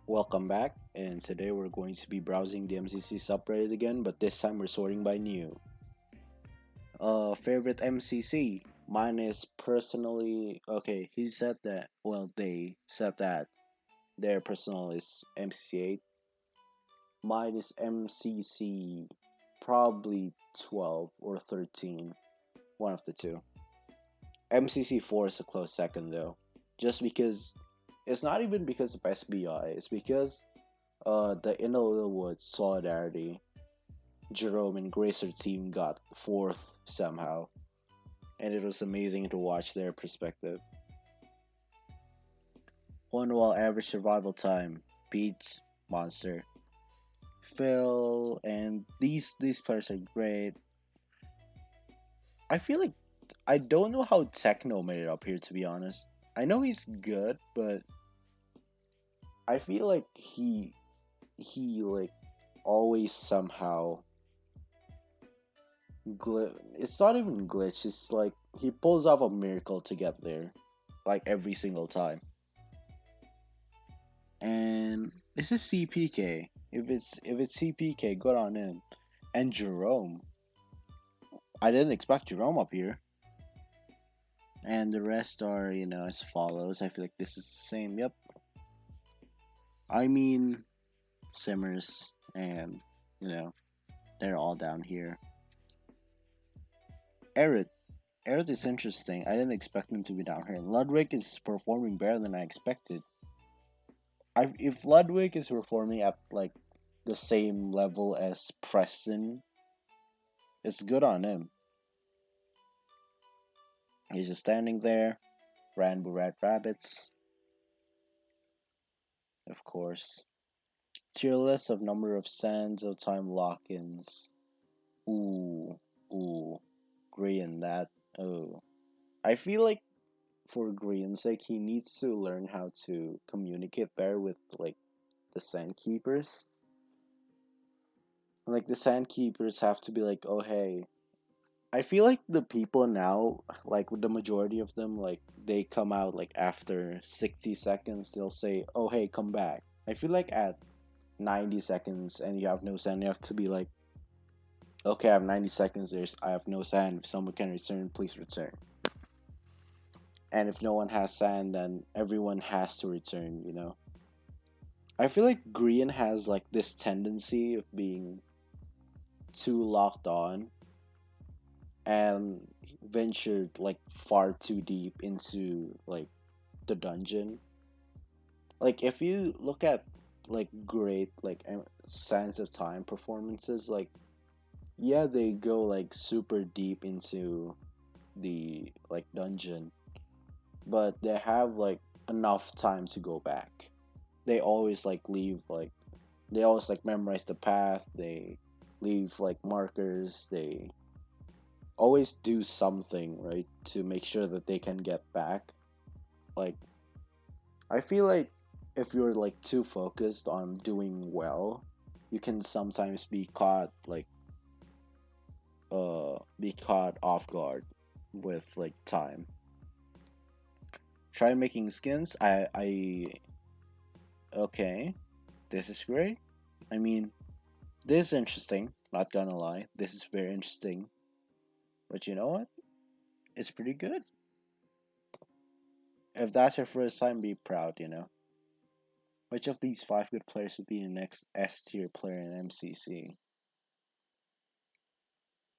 Welcome back, and today we're going to be browsing the MCC subreddit again, but this time we're sorting by new. Favorite MCC? Mine is personally okay. He said that. Well, they said that their personal is MCC 8. Mine is MCC probably 12 or 13, one of the two. MCC 4 is a close second though, just because it's not even because of SBI. It's because the In a Little Woods Solidarity, Jerome and Gracer team got fourth somehow, and it was amazing to watch their perspective. One while average survival time, Peach, Monster, Phil, and these players are great. I feel like I don't know how Techno made it up here to be honest. I know he's good, but I feel like he like always somehow it's not even glitch, it's like he pulls off a miracle to get there, like every single time. And this is CPK. If it's CPK, good on him. And Jerome, I didn't expect Jerome up here. And the rest are as follows. I feel like this is the same. Yep. I mean, Simmers and you know they're all down here. Eric. Eric is interesting. I didn't expect him to be down here. Ludwig is performing better than I expected. If Ludwig is performing at like the same level as Preston, it's good on him. He's just standing there, Ranboo Red Rabbits, of course. Tier list of number of sands of time lock-ins. Ooh, ooh, Green that. Oh, I feel like for Green's sake, he needs to learn how to communicate better with like the Sandkeepers. Like the Sandkeepers have to be like, oh hey, I feel like the people now, like with the majority of them, like they come out like after 60 seconds, they'll say, "Oh hey, come back." I feel like at 90 seconds and you have no sand, you have to be like, "Okay, I have 90 seconds. I have no sand. If someone can return, please return." And if no one has sand, then everyone has to return. I feel like Green has like this tendency of being too locked on and ventured like far too deep into like the dungeon. Like if you look at like great like Sands of Time performances, like yeah, they go like super deep into the like dungeon, but they have like enough time to go back. They always like leave like they always like memorize the path. They leave like markers. They always do something right to make sure that they can get back. Like I feel like if you're like too focused on doing well, you can sometimes be caught off guard with like time. Try making skins. I okay. This is great. I mean, this is interesting, not gonna lie. This is very interesting. But you know what? It's pretty good. If that's your first time, be proud. Which of these five good players would be the next S tier player in MCC?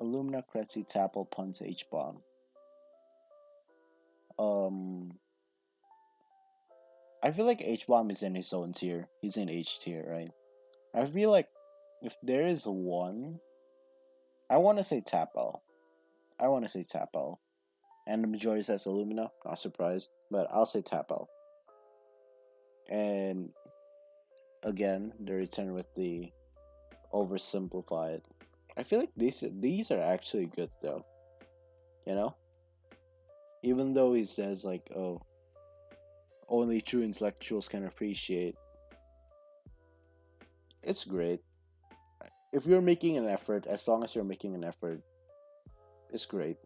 Illumina, Kretzy, Tapple, Punt, H-Bomb. Um, I feel like H-Bomb is in his own tier. He's in H tier, right? I feel like if there is one, I want to say Tapple. I want to say Tapple. And the majority says Illumina. Not surprised, but I'll say Tapple. And again, the return with the oversimplified. I feel like these are actually good though. You know, even though he says like, oh, only true intellectuals can appreciate. It's great. If you're making an effort, as long as you're making an effort, it's great.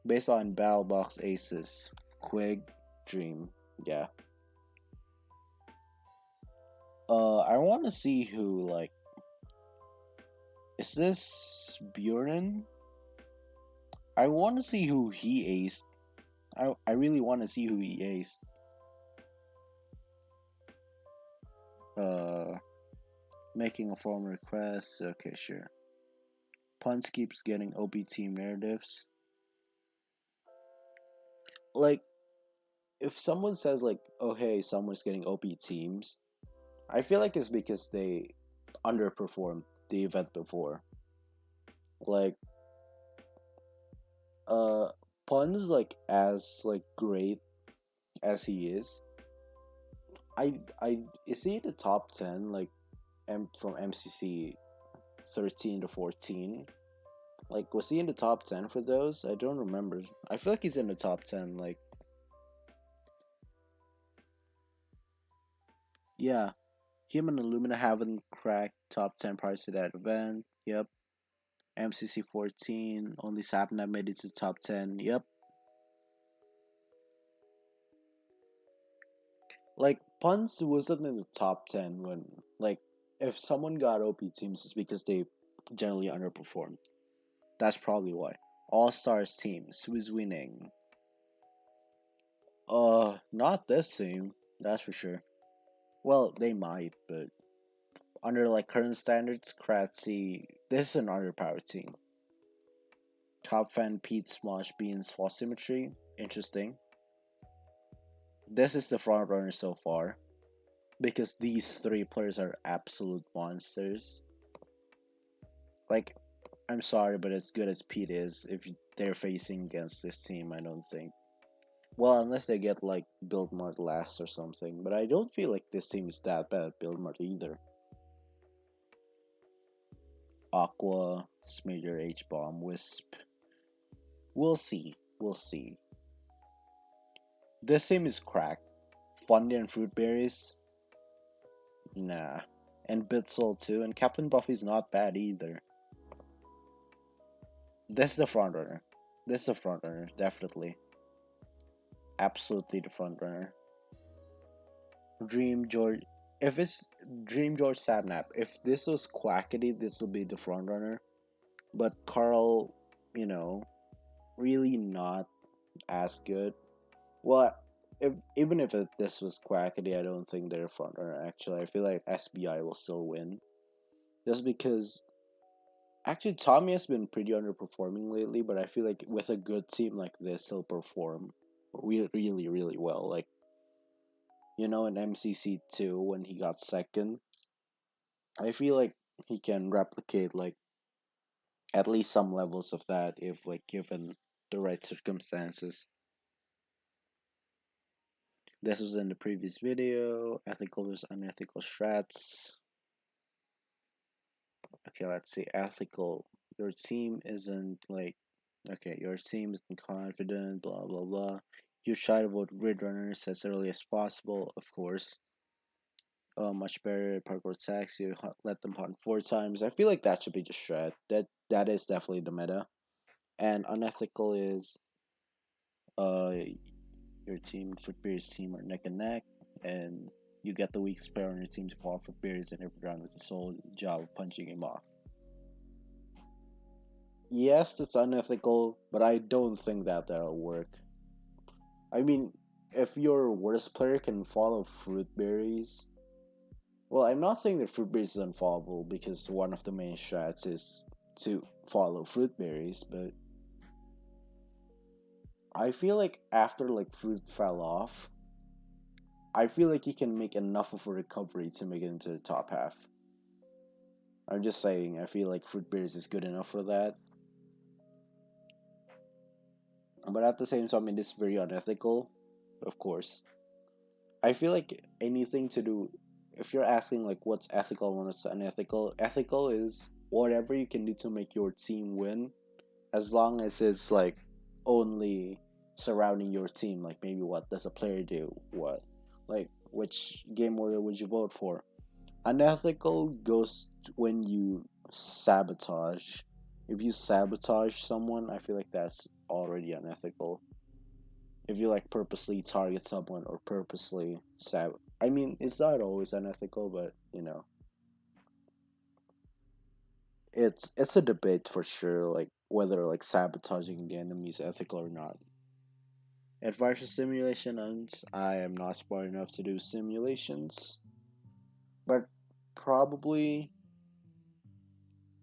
Based on Battle Box Aces, Quig, Dream, yeah. I want to see who, like, is this Buren? I want to see who he aced. I really want to see who he aced. Making a form request. Okay, sure. Puns keeps getting OBT narratives. Like, if someone says like, "Oh hey, someone's getting OP teams," I feel like it's because they underperformed the event before. Like, uh, Puns, like, as like great as he is, I is he in the top 10? Like, from MCC 13 to 14. Like, was he in the top 10 for those? I don't remember. I feel like he's in the top 10. Like, yeah, him and Illumina haven't cracked top 10 prior to that event. Yep. MCC 14, only Sapna made it to top 10. Yep. Like, Puns wasn't in the top 10 when, like, if someone got OP teams, it's because they generally underperformed. That's probably why. All Stars teams, who's winning? Not this team, that's for sure. Well, they might, but under like current standards, Kratzy, this is an underpowered team. Top fan Pete Smosh Beans Fall Symmetry, interesting. This is the front runner so far, because these three players are absolute monsters. Like, I'm sorry, but as good as Pete is, if they're facing against this team, I don't think. Well, unless they get like Build Mart last or something, but I don't feel like this team is that bad at Build Mart either. Aqua, Smear H-Bomb, Wisp. We'll see. We'll see. This team is cracked. Fundy and Fruit Berries? Nah. And Bitzel too, and Captain Buffy's not bad either. This is the front runner. This is the front runner, definitely. Absolutely the front runner. Dream George. If it's Dream George Sabnap, if this was Quackity, this will be the front runner. But Carl, you know, really not as good. Well, even if this was Quackity, I don't think they're front runner. Actually, I feel like SBI will still win, just because. Actually, Tommy has been pretty underperforming lately, but I feel like with a good team like this, he'll perform really, really, really well. Like, you know, in MCC2 when he got second, I feel like he can replicate like at least some levels of that if like given the right circumstances. This was in the previous video. Ethical versus unethical strats. Okay, let's see. Ethical. Your team isn't like. Okay, your team isn't confident. Blah blah blah. You try to vote grid runners as early as possible, of course. Much better parkour attacks. You let them hunt 4 times. I feel like that should be the strat. That is definitely the meta. And unethical is uh your team, Footbeard's team are neck and neck, and you get the weakest player on your team to fall Footbeard's in every round with the sole job of punching him off. Yes, it's unethical, but I don't think that'll work. I mean, if your worst player can follow fruit berries, well, I'm not saying that fruit berries is unfollowable because one of the main strats is to follow fruit berries, but I feel like after like fruit fell off, I feel like he can make enough of a recovery to make it into the top half. I'm just saying, I feel like fruit berries is good enough for that. But at the same time, it is very unethical, of course. I feel like anything to do, if you're asking like what's ethical and what's unethical, ethical is whatever you can do to make your team win, as long as it's like only surrounding your team. Like maybe what does a player do? What, like which game order would you vote for? Unethical goes when you sabotage. If you sabotage someone, I feel like that's already unethical. If you like purposely target someone or purposely I mean, it's not always unethical, but it's a debate for sure, like whether like sabotaging the enemy is ethical or not. As far as simulations, I am not smart enough to do simulations, but probably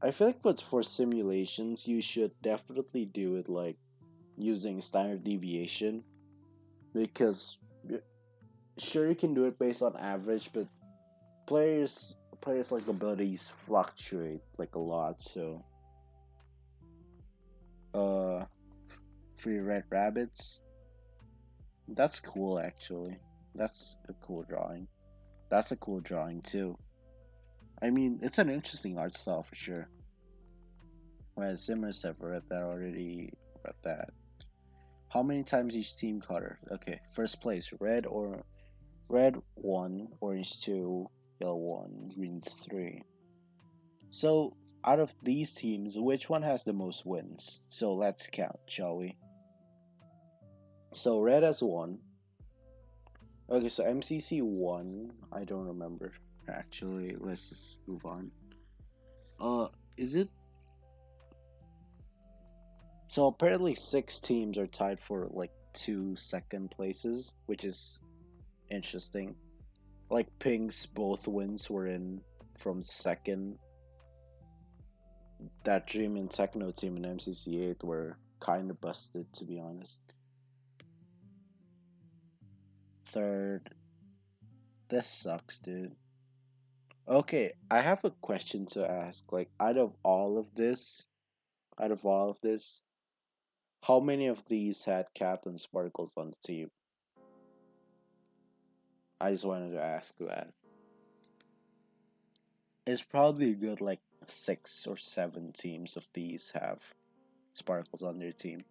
I feel like what's for simulations, you should definitely do it like using standard deviation because sure you can do it based on average, but players like abilities fluctuate like a lot, so uh free red rabbits, that's cool actually. That's a cool drawing. That's a cool drawing too. I mean, it's an interesting art style for sure. Whereas Simmers have read that already. Read that. How many times each team color? Okay, first place red 1, orange 2, yellow 1, green 3. So out of these teams, which one has the most wins? So let's count, shall we? So red has 1. Okay, so MCC 1. I don't remember actually. Let's just move on. Is it So apparently 6 teams are tied for like 2 second places, which is interesting. Like Pink's both wins were in from second. That Dream and Techno team in MCC 8 were kind of busted, to be honest. Third, this sucks, dude. Okay, I have a question to ask. Like, out of all of this, how many of these had Captain Sparkles on the team? I just wanted to ask that. It's probably a good like 6 or 7 teams of these have Sparkles on their team.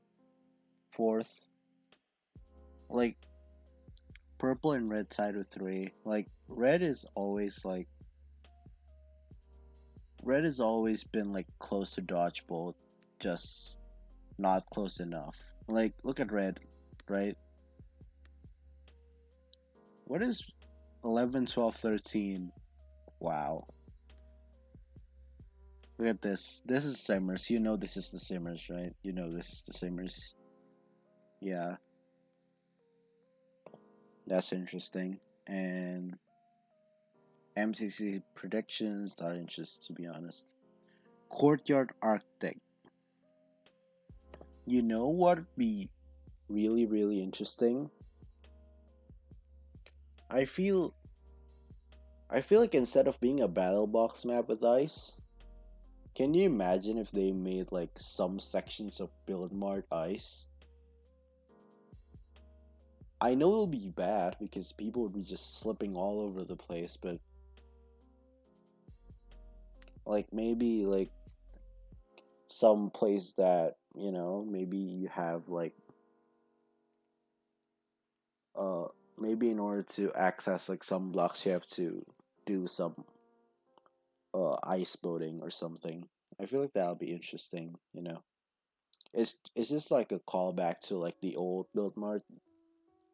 Fourth, like purple and red side with 3. Like red has always been like close to dodgeball, just not close enough. Like look at red, right? What is 11, 12, 13? Wow. Look at this. This is Simmers. You know this is the Simmers, right? You know this is the Simmers. Yeah, that's interesting. And MCC predictions, not interested to be honest. Courtyard Arctic. You know what would be really, really interesting? I feel I feel like instead of being a battle box map with ice, can you imagine if they made like some sections of Build Mart ice? I know it'll be bad because people would be just slipping all over the place, but like maybe like some place that, maybe you have like uh maybe in order to access like some blocks you have to do some ice boating or something. I feel like that'll be interesting. It's just like a callback to like the old Build Mart,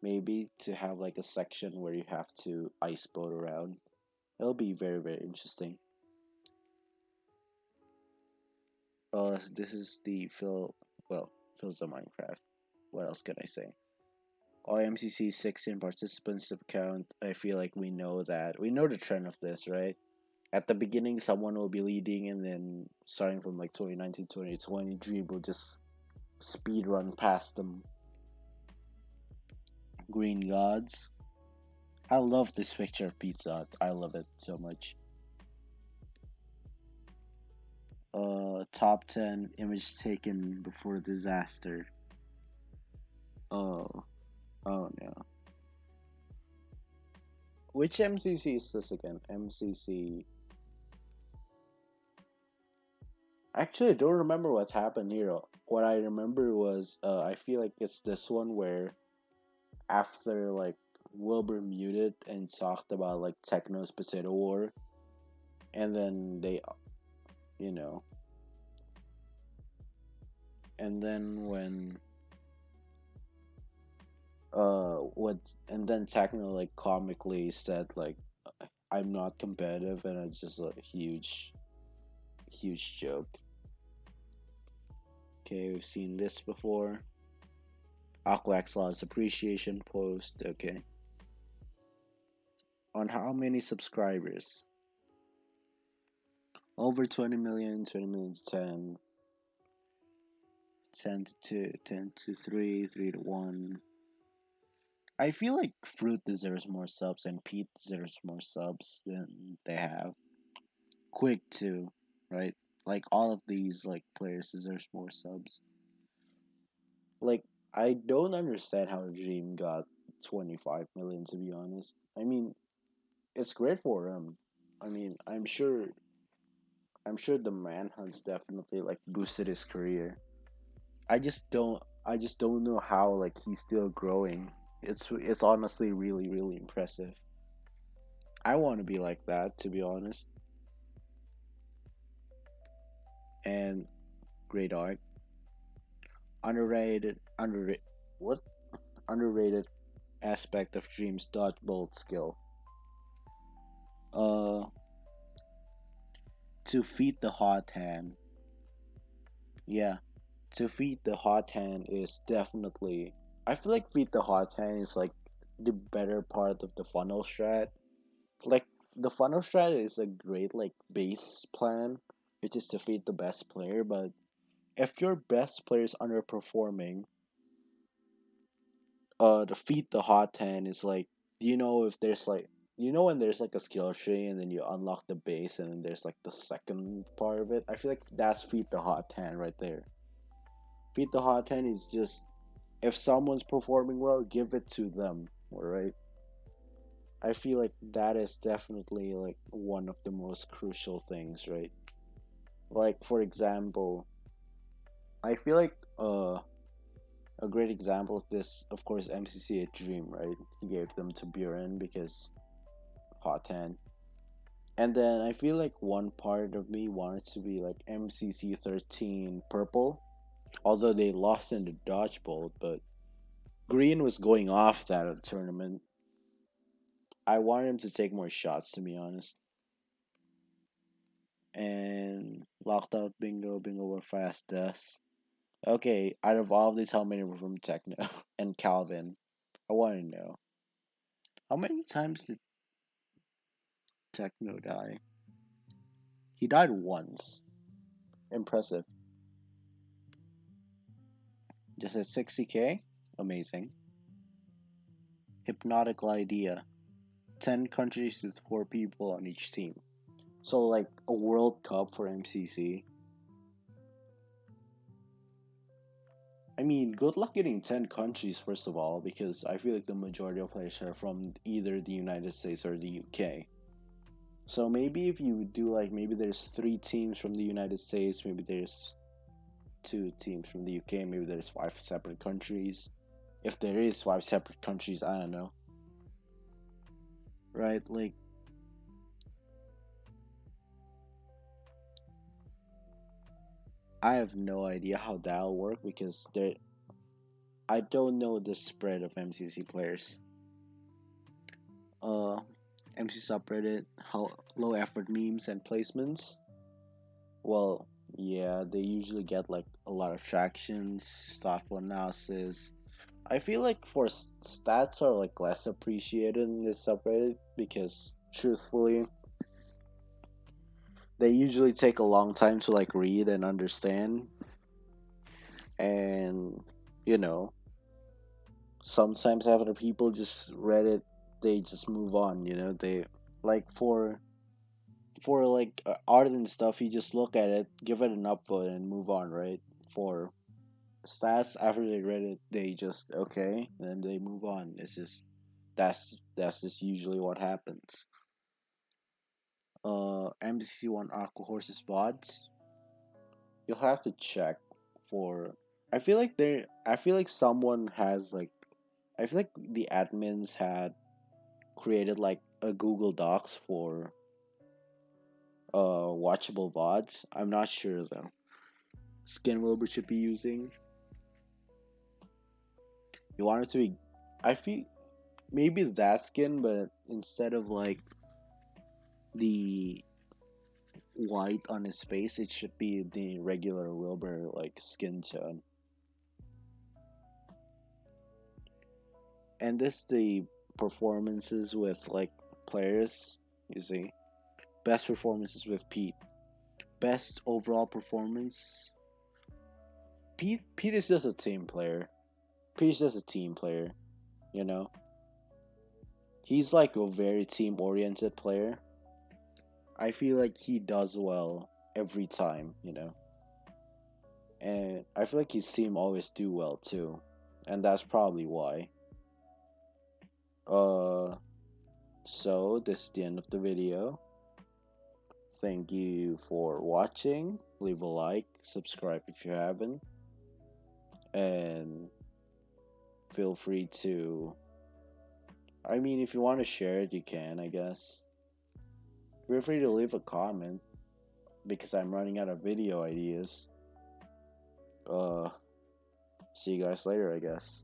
maybe to have like a section where you have to ice boat around. It'll be very, very interesting. This is the Phil's the Minecraft. What else can I say? MCC 16 participants to count. I feel like we know that. We know the trend of this, right? At the beginning, someone will be leading, and then starting from like 2019, 2020, Dream will just speed run past them. Green Gods. I love this picture of Pizza Hut. I love it so much. Top 10 image taken before disaster. Oh, oh no. Which MCC is this again? MCC. Actually, I don't remember what happened here. What I remember was, I feel like it's this one where after like Wilbur muted and talked about like Techno's Potato War, and then you know, and then when what, and then Techno like comically said like, I'm not competitive, and it's just a huge joke. Okay, we've seen this before. Aquax Law's appreciation post. Okay. On how many subscribers? Over 20 million, 20 million to 10. 10 to 2, 10 to 3, 3 to 1. I feel like Fruit deserves more subs and Pete deserves more subs than they have. Quick too, right? Like all of these like players deserves more subs. Like I don't understand how Dream got 25 million, to be honest. I mean, it's great for him. I mean, I'm sure the manhunt's definitely like boosted his career. I just don't know how like he's still growing. It's honestly really impressive. I want to be like that, to be honest. And great art. Underrated what? Underrated aspect of Dream's dodgeball skill. Uh to feed the hot hand. Yeah. To feed the hot hand is definitely, I feel like feed the hot hand is like the better part of the funnel strat. Like the funnel strat is a great like base plan, which is to feed the best player, but if your best player is underperforming, the feed the hot hand is like, you know, if there's like, you know, when there's like a skill tree and then you unlock the base and then there's like the second part of it. I feel like that's feed the hot hand right there. Feed the hot hand is just, if someone's performing well, give it to them. All right. I feel like that is definitely like one of the most crucial things, right? Like for example, I feel like a great example of this, of course, MCC at Dream, right? He gave them to Buren because hot hand. And then I feel like one part of me wanted to be like MCC 13 purple, although they lost in the dodgeball, but Green was going off that tournament. I wanted him to take more shots, to be honest. And locked out bingo, bingo were fast deaths. Okay, out of all of these, how many were from Techno and Calvin? I want to know. How many times did Techno die? He died once. Impressive. Just at 60k? Amazing. Hypnotic idea. 10 countries with 4 people on each team. So, like a World Cup for MCC. I mean, good luck getting 10 countries, first of all, because I feel like the majority of players are from either the United States or the UK. So maybe if you do like, maybe there's 3 teams from the United States, maybe there's 2 teams from the UK, maybe there's 5 separate countries. If there is 5 separate countries, I don't know. Right? Like, I have no idea how that'll work because I don't know the spread of MCC players. Uh, MC Subreddit, how low effort memes and placements. Well, yeah, they usually get like a lot of tractions, thoughtful analysis. I feel like for stats are like less appreciated in this subreddit because truthfully, they usually take a long time to like read and understand, and you know, sometimes after people just read it, they just move on. You know, they like for like art and stuff, you just look at it, give it an upvote, and move on, right? For stats, after they read it, they just okay, then they move on. It's just that's just usually what happens. MCC One Aqua Horses VODs. You'll have to check for. I feel like there. I feel like someone has like. I feel like the admins had created like a Google Docs for watchable VODs. I'm not sure though. Skin Wilbur should be using. You want it to be I feel maybe that skin, but instead of like the white on his face, it should be the regular Wilbur like skin tone. And this the performances with like players. You see, best performances with Pete. Best overall performance. Pete is just a team player. Pete's just a team player. You know, he's like a very team oriented player. I feel like he does well every time. And I feel like his team always do well too, and that's probably why. Uh, so this is the end of the video. Thank you for watching. Leave a like, subscribe if you haven't, and feel free to. I mean, if you want to share it, you can. I guess. Feel free to leave a comment because I'm running out of video ideas. Uh, see you guys later, I guess.